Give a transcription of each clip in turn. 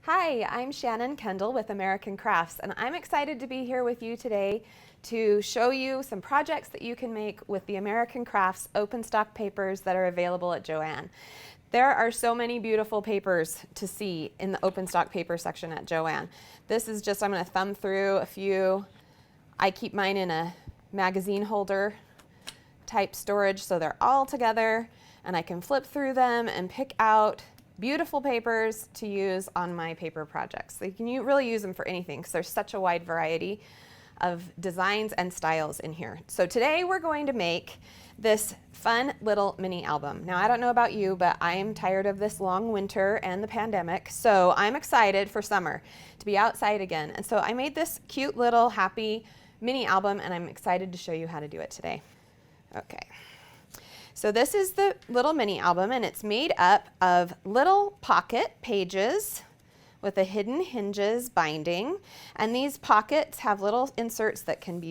Hi, I'm Shannon Kendall with American Crafts, and I'm excited to be here with you today to show you some projects that you can make with the American Crafts open stock papers that are available at Joann. There are so many beautiful papers to see in the open stock paper section at Joann. This is just, I'm going to thumb through a few. I keep mine in a magazine holder type storage so they're all together and I can flip through them and pick out beautiful papers to use on my paper projects. So you can really use them for anything because there's such a wide variety of designs and styles in here. So today we're going to make this fun little mini album. Now I don't know about you, but I am tired of this long winter and the pandemic, so I'm excited for summer to be outside again. And so I made this cute little happy mini album and I'm excited to show you how to do it today. Okay. So this is the little mini album and it's made up of little pocket pages with a hidden hinges binding, and these pockets have little inserts that can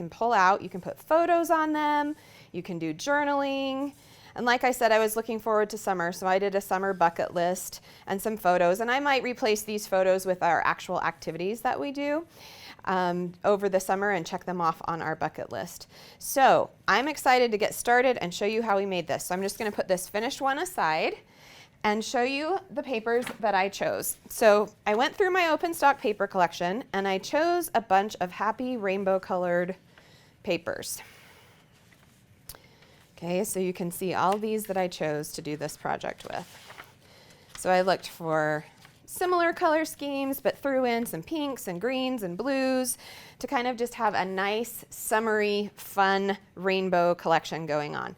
pull out. You can put photos on them, you can do journaling, and like I said, I was looking forward to summer, so I did a summer bucket list and some photos, and I might replace these photos with our actual activities that we do over the summer and check them off on our bucket list. So I'm excited to get started and show you how we made this. So I'm just going to put this finished one aside and show you the papers that I chose. So I went through my open stock paper collection and I chose a bunch of happy rainbow colored papers. Okay, so you can see all these that I chose to do this project with. So I looked for similar color schemes, but threw in some pinks and greens and blues to kind of just have a nice, summery, fun rainbow collection going on.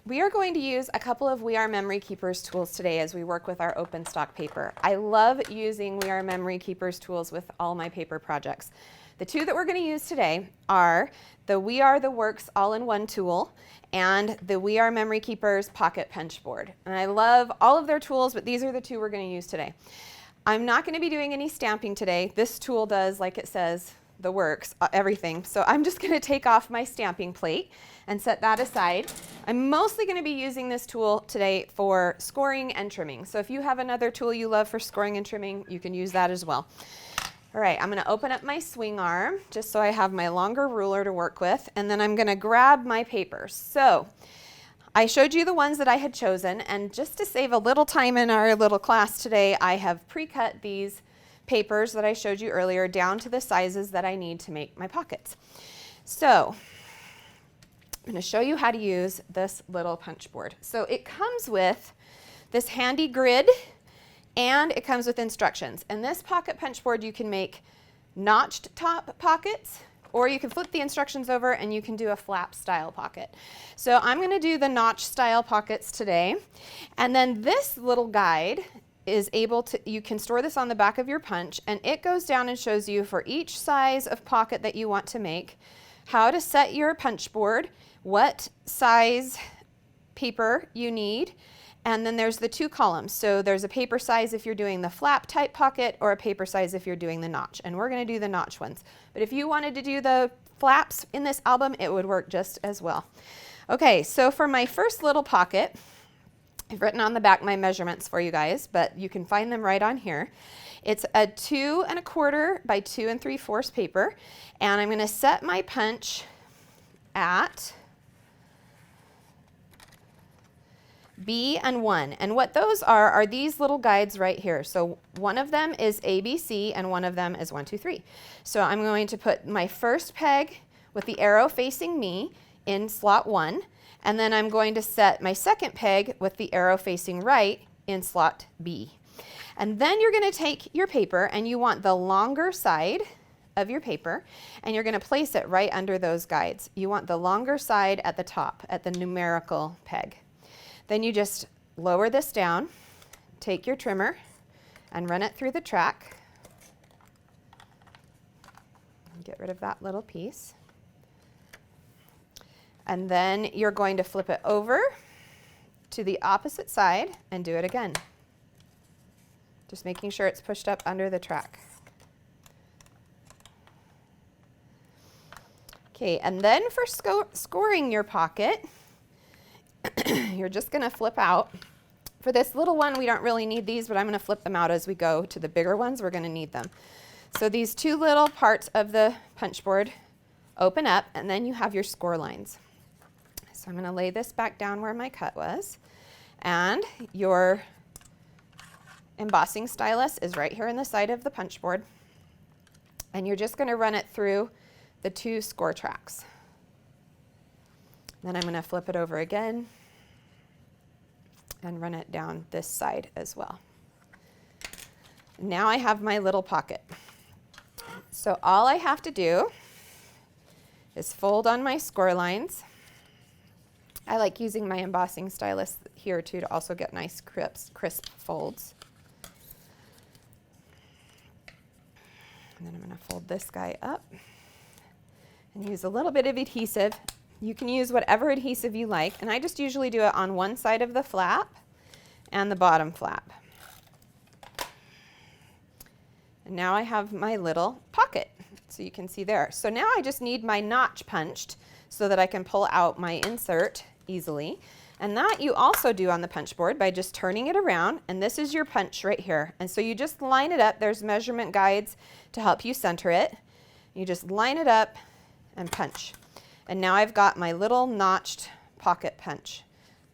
We are going to use a couple of We Are Memory Keepers tools today as we work with our open stock paper. I love using We Are Memory Keepers tools with all my paper projects. The two that we're going to use today are the We Are The Works all-in-one tool and the We Are Memory Keepers pocket punch board. And I love all of their tools, but these are the two we're going to use today. I'm not going to be doing any stamping today. This tool does, like it says, the works, everything. So I'm just going to take off my stamping plate and set that aside. I'm mostly going to be using this tool today for scoring and trimming. So if you have another tool you love for scoring and trimming, you can use that as well. All right, I'm going to open up my swing arm just so I have my longer ruler to work with, and then I'm going to grab my papers. So I showed you the ones that I had chosen, and just to save a little time in our little class today, I have pre-cut these papers that I showed you earlier down to the sizes that I need to make my pockets. So I'm going to show you how to use this little punch board. So it comes with this handy grid and it comes with instructions. And this pocket punch board, you can make notched top pockets, or you can flip the instructions over and you can do a flap style pocket. So I'm going to do the notch style pockets today. And then this little guide is able to, you can store this on the back of your punch, and it goes down and shows you for each size of pocket that you want to make, how to set your punch board, what size paper you need, and then there's the two columns. So there's a paper size if you're doing the flap type pocket, or a paper size if you're doing the notch, and we're going to do the notch ones. But if you wanted to do the flaps in this album, it would work just as well. Okay, so for my first little pocket, I've written on the back my measurements for you guys, but you can find them right on here. It's a 2 1/4 by 2 3/4 paper, and I'm going to set my punch at B and 1. And what those are these little guides right here. So one of them is ABC and one of them is 1, 2, 3. So I'm going to put my first peg with the arrow facing me in slot 1. And then I'm going to set my second peg with the arrow facing right in slot B. And then you're going to take your paper, and you want the longer side of your paper, and you're going to place it right under those guides. You want the longer side at the top, at the numerical peg. Then you just lower this down, take your trimmer, and run it through the track. Get rid of that little piece. And then you're going to flip it over to the opposite side and do it again. Just making sure it's pushed up under the track. Okay, and then for scoring your pocket, you're just going to flip out For this little one, we don't really need these, but I'm going to flip them out as we go to the bigger ones. We're going to need them. So these two little parts of the punch board open up, and then you have your score lines. So I'm going to lay this back down where my cut was, and your embossing stylus is right here in the side of the punch board, and you're just going to run it through the two score tracks. Then I'm going to flip it over again and run it down this side as well. Now I have my little pocket. So all I have to do is fold on my score lines. I like using my embossing stylus here too to also get nice crisp folds. And then I'm going to fold this guy up and use a little bit of adhesive. You can use whatever adhesive you like, and I just usually do it on one side of the flap and the bottom flap. And now I have my little pocket, so you can see there. So now I just need my notch punched so that I can pull out my insert easily. And that you also do on the punch board by just turning it around, and this is your punch right here. And so you just line it up. There's measurement guides to help you center it. You just line it up and punch. And now I've got my little notched pocket punch.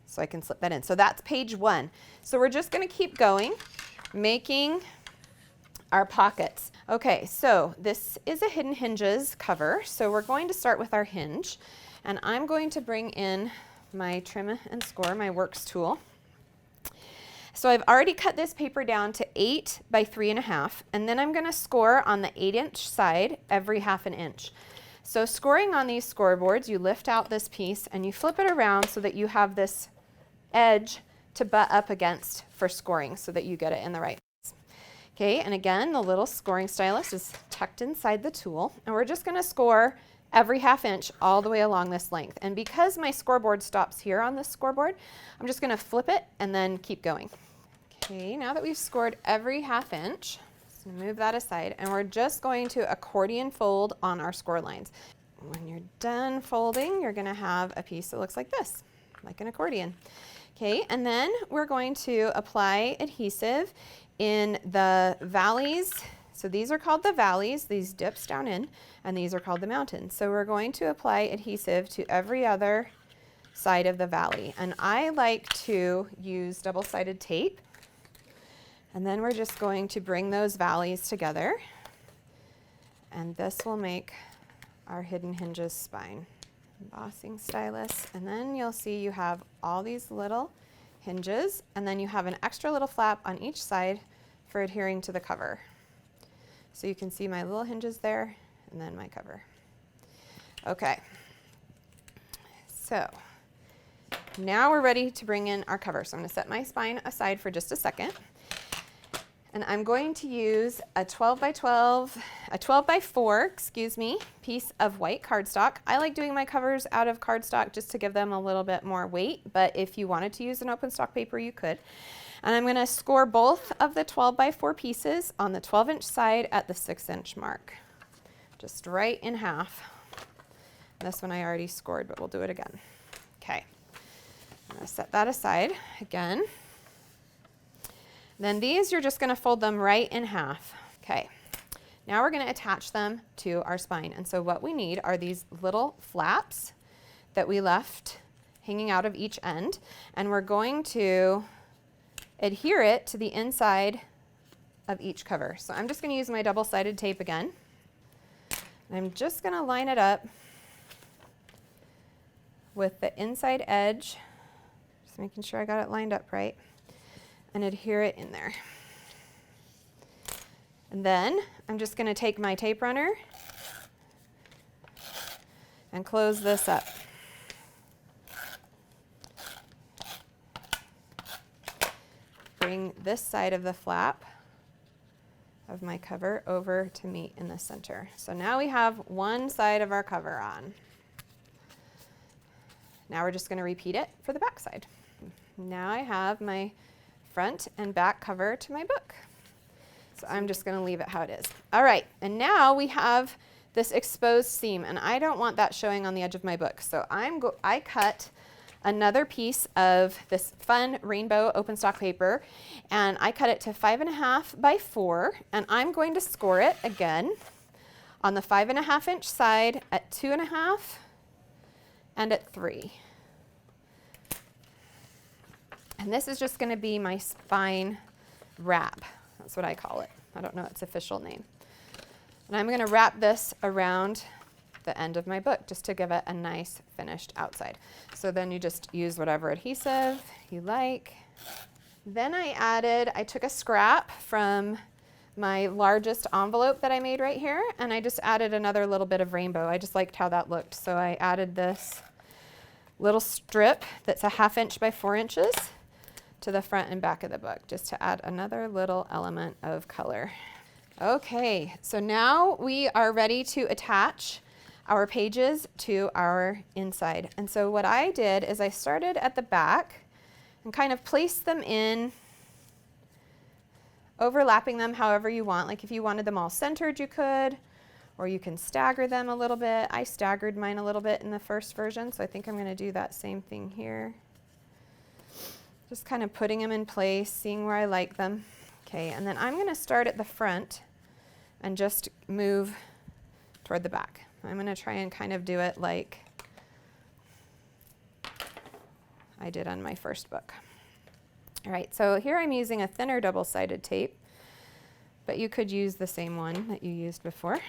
So I can slip that in. So that's page 1. So we're just going to keep going, making our pockets. Okay, so this is a Hidden Hinges cover. So we're going to start with our hinge. And I'm going to bring in my trim and score, my works tool. So I've already cut this paper down to 8 by 3.5. And then I'm going to score on the 8-inch side every 1/2 inch. So scoring on these scoreboards, you lift out this piece and you flip it around so that you have this edge to butt up against for scoring so that you get it in the right place. Okay, and again, the little scoring stylus is tucked inside the tool, and we're just going to score every 1/2 inch all the way along this length. And because my scoreboard stops here on this scoreboard, I'm just going to flip it and then keep going. Okay, now that we've scored every 1/2 inch, so move that aside, and we're just going to accordion fold on our score lines. When you're done folding, you're going to have a piece that looks like this, like an accordion. Okay, and then we're going to apply adhesive in the valleys. So these are called the valleys, these dips down in, and these are called the mountains. So we're going to apply adhesive to every other side of the valley. And I like to use double-sided tape. And then we're just going to bring those valleys together. And this will make our Hidden Hinges spine. Embossing stylus, and then you'll see you have all these little hinges, and then you have an extra little flap on each side for adhering to the cover. So you can see my little hinges there, and then my cover. Okay, so now we're ready to bring in our cover. So I'm going to set my spine aside for just a second. And I'm going to use a 12 by 4, excuse me, piece of white cardstock. I like doing my covers out of cardstock just to give them a little bit more weight, but if you wanted to use an open stock paper, you could. And I'm going to score both of the 12 by 4 pieces on the 12-inch side at the 6-inch mark, just right in half. This one I already scored, but we'll do it again. Okay, I'm going to set that aside again. Then these, you're just going to fold them right in half. Okay, now we're going to attach them to our spine. And so what we need are these little flaps that we left hanging out of each end. And we're going to adhere it to the inside of each cover. So I'm just going to use my double-sided tape again. And I'm just going to line it up with the inside edge, just making sure I got it lined up right, and adhere it in there. And then I'm just going to take my tape runner and close this up. Bring this side of the flap of my cover over to meet in the center. So now we have one side of our cover on. Now we're just going to repeat it for the back side. Now I have my front and back cover to my book. So I'm just going to leave it how it is. All right, and now we have this exposed seam, and I don't want that showing on the edge of my book. So I cut another piece of this fun rainbow open stock paper, and I cut it to 5.5 by 4, and I'm going to score it again on the 5.5 inch side at 2.5 and at 3. And this is just going to be my spine wrap. That's what I call it. I don't know its official name. And I'm going to wrap this around the end of my book just to give it a nice finished outside. So then you just use whatever adhesive you like. Then I took a scrap from my largest envelope that I made right here, and I just added another little bit of rainbow. I just liked how that looked. So I added this little strip that's 1/2 inch by 4 inches to the front and back of the book, just to add another little element of color. Okay, so now we are ready to attach our pages to our inside. And so what I did is I started at the back and kind of placed them in, overlapping them however you want. Like if you wanted them all centered, you could, or you can stagger them a little bit. I staggered mine a little bit in the first version, so I think I'm going to do that same thing here. Just kind of putting them in place, seeing where I like them. Okay, and then I'm going to start at the front and just move toward the back. I'm going to try and kind of do it like I did on my first book. All right, so here I'm using a thinner double-sided tape, but you could use the same one that you used before.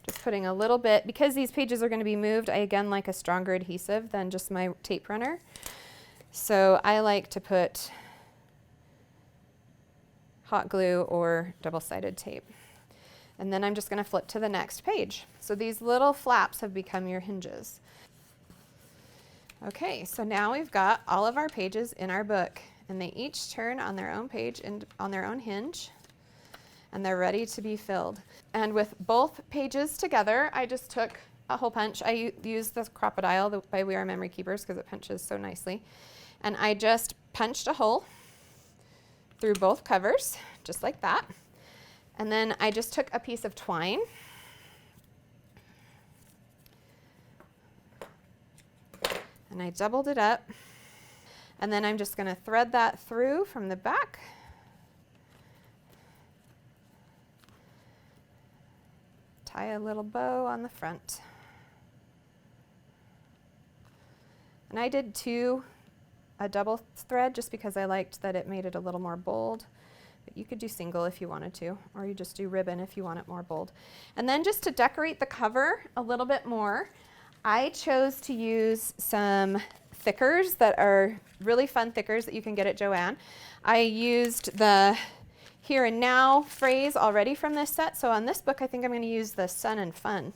Just putting a little bit, because these pages are going to be moved, I again like a stronger adhesive than just my tape runner. So I like to put hot glue or double-sided tape. And then I'm just going to flip to the next page. So these little flaps have become your hinges. Okay, so now we've got all of our pages in our book, and they each turn on their own page and on their own hinge, and they're ready to be filled. And with both pages together, I just took a hole punch. I used the Crop-A-Dile by We Are Memory Keepers because it punches so nicely. And I just punched a hole through both covers, just like that. And then I just took a piece of twine and I doubled it up. And then I'm just going to thread that through from the back. Tie a little bow on the front. And I did a double thread just because I liked that it made it a little more bold. But you could do single if you wanted to, or you just do ribbon if you want it more bold. And then just to decorate the cover a little bit more, I chose to use some thickers that are really fun thickers that you can get at Joann. I used the Here and Now phrase already from this set, so on this book I think I'm going to use the Sun and Fun.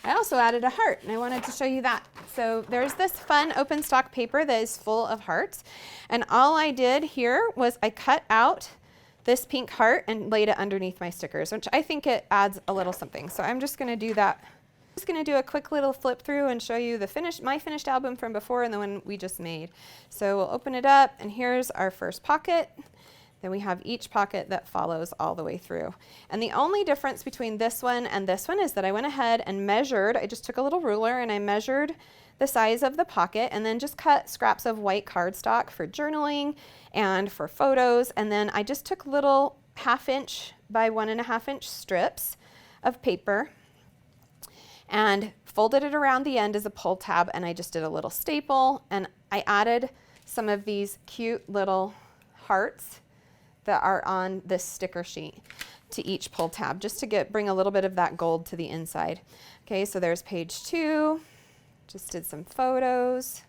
I also added a heart, and I wanted to show you that. So there's this fun open stock paper that is full of hearts, and all I did here was I cut out this pink heart and laid it underneath my stickers, which I think it adds a little something. So I'm just going to do that. I'm just going to do a quick little flip through and show you my finished album from before and the one we just made. So we'll open it up, and here's our first pocket. Then we have each pocket that follows all the way through. And the only difference between this one and this one is that I went ahead and measured. I just took a little ruler and I measured the size of the pocket and then just cut scraps of white cardstock for journaling and for photos. And then I just took little 1/2 inch by 1.5 inch strips of paper and folded it around the end as a pull tab, and I just did a little staple, and I added some of these cute little hearts that are on this sticker sheet to each pull tab, just to bring a little bit of that gold to the inside. Okay, so there's page 2. Just did some photos.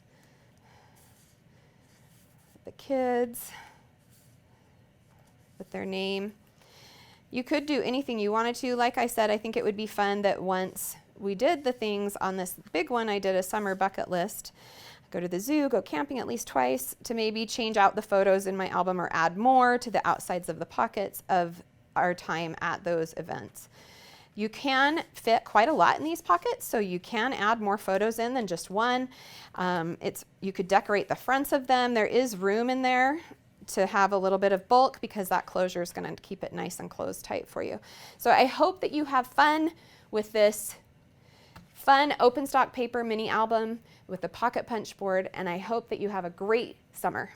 The kids with their name. You could do anything you wanted to. Like I said, I think it would be fun that once we did the things on this big one, I did a summer bucket list. Go to the zoo, go camping at least twice, to maybe change out the photos in my album or add more to the outsides of the pockets of our time at those events. You can fit quite a lot in these pockets, so you can add more photos in than just one. You could decorate the fronts of them. There is room in there to have a little bit of bulk because that closure is going to keep it nice and closed tight for you. So I hope that you have fun with this fun open stock paper mini album with the pocket punch board, and I hope that you have a great summer.